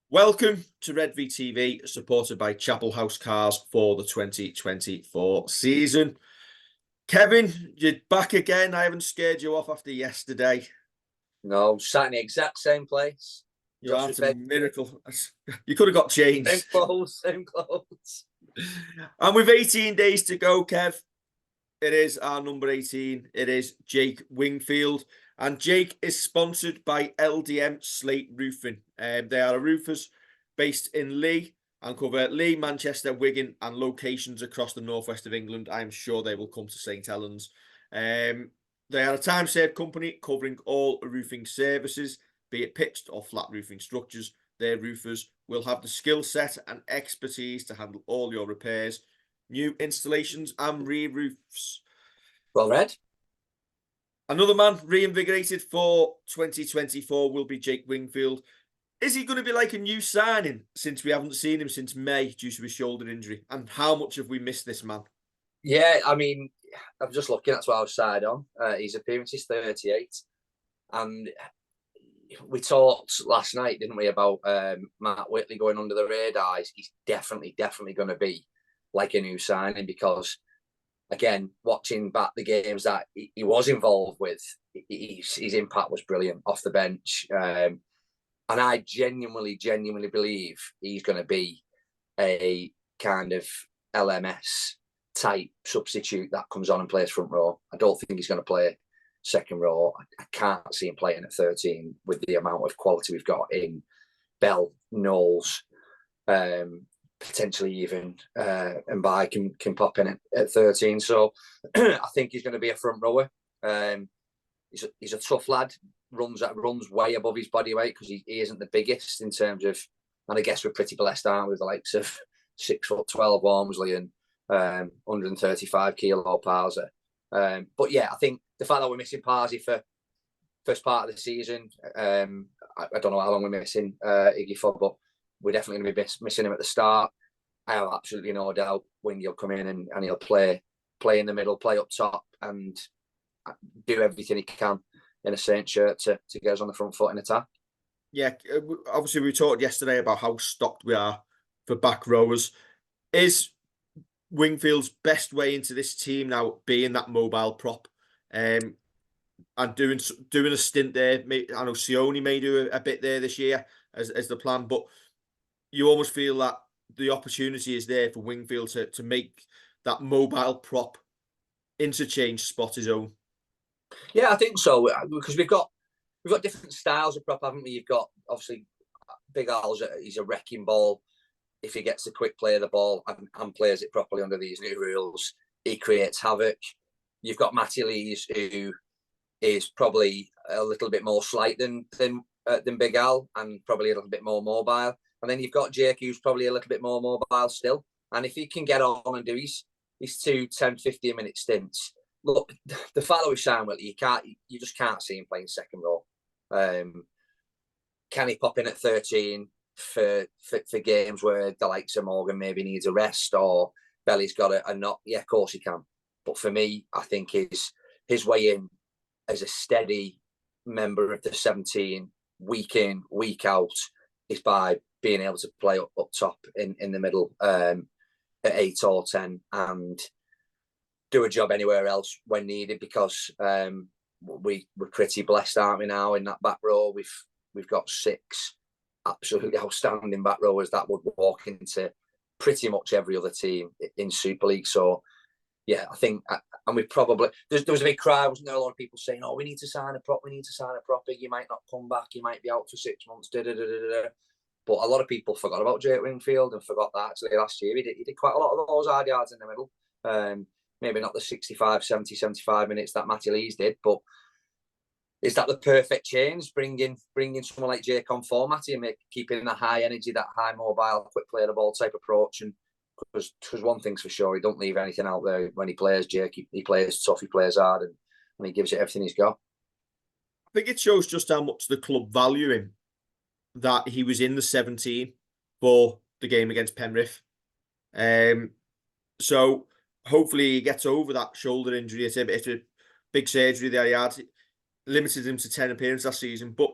Welcome to Red V TV, supported by Chapel House Cars for the 2024 season. Kevin, you're back again. I haven't scared you off after yesterday. No, sat in the exact same place. You are Josh's a bed. miracle. You could have got changed. Same clothes, same clothes. And with 18 days to go, Kev, it is our number 18. It is Jake Wingfield. And Jake is sponsored by LDM Slate Roofing. They are roofers based in Lee and cover Lee, Manchester, Wigan, and locations across the northwest of England. I'm sure they will come to St Helens. They are a time-saved company covering all roofing services, be it pitched or flat roofing structures. Their roofers will have the skill set and expertise to handle all your repairs, new installations, and re-roofs. Well read. Another man reinvigorated for 2024 will be Jake Wingfield. Is he going to be like a new signing since we haven't seen him since May due to his shoulder injury? And how much have we missed this man? Yeah, I mean, I'm just looking. That's what I was side on. His appearance is 38, and we talked last night, didn't we, about Matt Whitley going under the radar. He's definitely going to be like a new signing because, again, watching back the games that he was involved with, his impact was brilliant off the bench. And I genuinely believe he's going to be a kind of LMS type substitute that comes on and plays front row. I don't think he's going to play second row. I can't see him playing at 13 with the amount of quality we've got in Bell, Knowles, potentially even Mbai can pop in at 13. So I think he's going to be a front rower. He's a tough lad. Runs way above his body weight because he isn't the biggest in terms of, and I guess we're pretty blessed, aren't we, with the likes of 6'12" Walmsley and 135 kilo Parser. But yeah, I think the fact that we're missing Parsi for first part of the season, I don't know how long we're missing Iggy for, but we're definitely going to be missing him at the start. I have absolutely no doubt Wingy will come in and he'll play in the middle, play up top, and do everything he can in a Saint shirt to get us on the front foot in attack. Yeah, obviously we talked yesterday about how stocked we are for back rowers. Is Wingfield's best way into this team now being that mobile prop, and doing a stint there? I know Sione may do a bit there this year as the plan, but you almost feel that the opportunity is there for Wingfield to make that mobile prop interchange spot his own. Yeah, I think so, because we've got different styles of prop, haven't we? You've got obviously Big Al's he's a wrecking ball. If he gets the quick play of the ball and plays it properly under these new rules, he creates havoc. You've got Matty Lees, who is probably a little bit more slight than Big Al and probably a little bit more mobile. And then you've got Jake, who's probably a little bit more mobile still. And if he can get on and do his 2 10, 15-minute stints, look, the fact that we signed Whitley, you just can't see him playing second row. Can he pop in at 13 for games where the likes of Morgan maybe needs a rest or Belly's got a knock? Yeah, of course he can. But for me, I think his way in as a steady member of the 17, week in, week out, is by being able to play up top in the middle at 8 or 10 and do a job anywhere else when needed, because we're pretty blessed, aren't we, now in that back row? We've got 6 absolutely outstanding back rowers that would walk into pretty much every other team in Super League. So yeah, I think, and we probably, there was a big cry, wasn't there? A lot of people saying, "Oh, we need to sign a prop. You might not come back. You might be out for 6 months." But a lot of people forgot about Jake Wingfield and forgot that actually last year he did quite a lot of those hard yards in the middle. Maybe not the 65, 70, 75 minutes that Matty Lees did, but is that the perfect change? Bringing someone like Jake on for Matty and keeping that high energy, that high mobile, quick play the ball type approach. And because one thing's for sure, he don't leave anything out there when he plays. Jake, he plays tough, he plays hard, and he gives it everything he's got. I think it shows just how much the club value him that he was in the 17 for the game against Penrith. So hopefully he gets over that shoulder injury. It's a big surgery that he had. Limited him to 10 appearances last season. But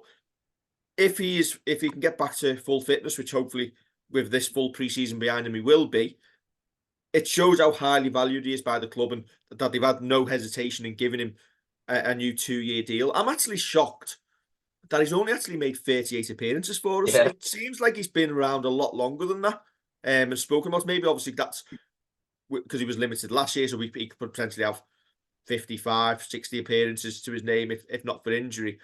if he can get back to full fitness, which hopefully with this full pre-season behind him he will be, it shows how highly valued he is by the club and that they've had no hesitation in giving him a new 2-year deal. I'm actually shocked that he's only actually made 38 appearances for us. Yeah. It seems like he's been around a lot longer than that, and spoken about. Maybe obviously that's because he was limited last year, so he could potentially have 55, 60 appearances to his name if not for injury.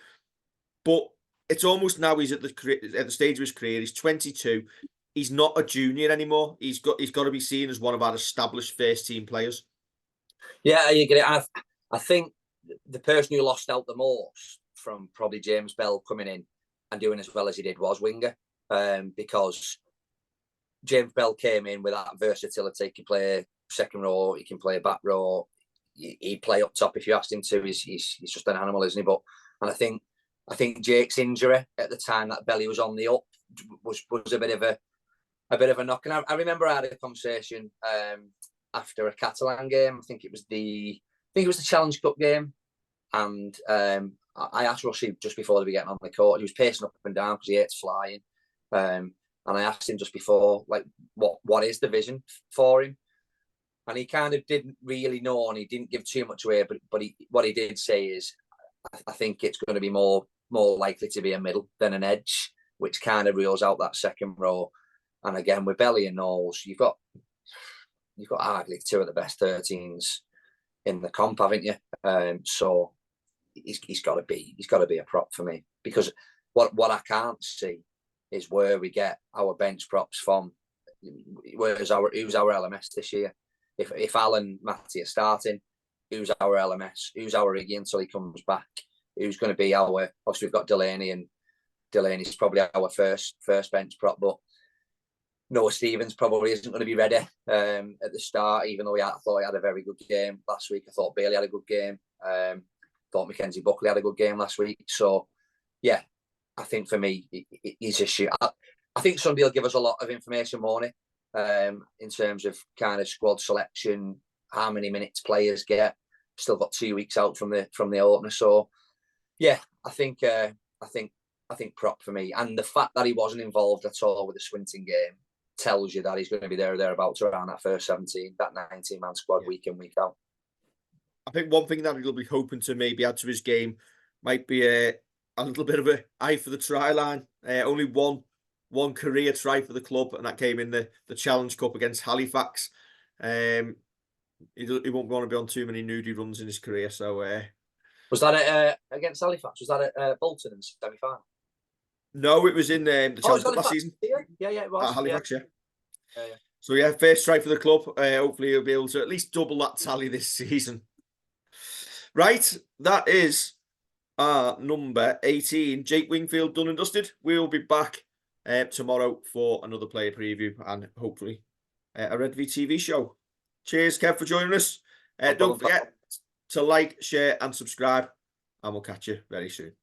But it's almost now he's at the stage of his career. He's 22. He's not a junior anymore. He's got to be seen as one of our established first team players. Yeah, I agree. I think the person who lost out the most from probably James Bell coming in and doing as well as he did was Winger, because James Bell came in with that versatility. He can play second row, he can play back row, he'd play up top if you asked him to. He's just an animal, isn't he? But and I think Jake's injury at the time that Belly was on the up was a bit of a knock. And I remember I had a conversation after a Catalan game. I think it was the Challenge Cup game, and I asked Rushy just before they were getting on the court. He was pacing up and down because he hates flying. And I asked him just before, like, what is the vision for him? And he kind of didn't really know, and he didn't give too much away. But what he did say is, I think it's going to be more likely to be a middle than an edge, which kind of reels out that second row. And again, with Belly and Knowles, you've got arguably two of the best 13s in the comp, haven't you? So he's got to be a prop for me, because what I can't see is where we get our bench props from. Who's our LMS this year? If Alan Matty are starting, who's our LMS? Who's our Iggy until he comes back? Who's going to be our? Obviously, we've got Delaney, and Delaney's probably our first bench prop, but Noah Stevens probably isn't going to be ready at the start, even though I thought he had a very good game last week. I thought Bailey had a good game. Thought Mackenzie Buckley had a good game last week. So, yeah, I think for me, he's a shoot. I think somebody will give us a lot of information, Morning, in terms of kind of squad selection, how many minutes players get. Still got 2 weeks out from the opener. So, yeah, I think prop for me. And the fact that he wasn't involved at all with the Swinton game tells you that he's going to be there or thereabouts around that first 17, that 19-man squad, week in, week out. I think one thing that he'll be hoping to maybe add to his game might be a little bit of an eye for the try line. Only one career try for the club, and that came in the Challenge Cup against Halifax. He won't want to be on too many nudie runs in his career. So was that against Halifax? Was that at Bolton in the semi-final? No, it was in the Challenge Cup last season. Yeah, it was. At Halifax, yeah. Yeah. So yeah, first try for the club. Hopefully he'll be able to at least double that tally this season. Right, that is our number 18. Jake Wingfield done and dusted. We'll be back tomorrow for another player preview and hopefully a Red V TV show. Cheers, Kev, for joining us. Don't forget to like, share and subscribe, and we'll catch you very soon.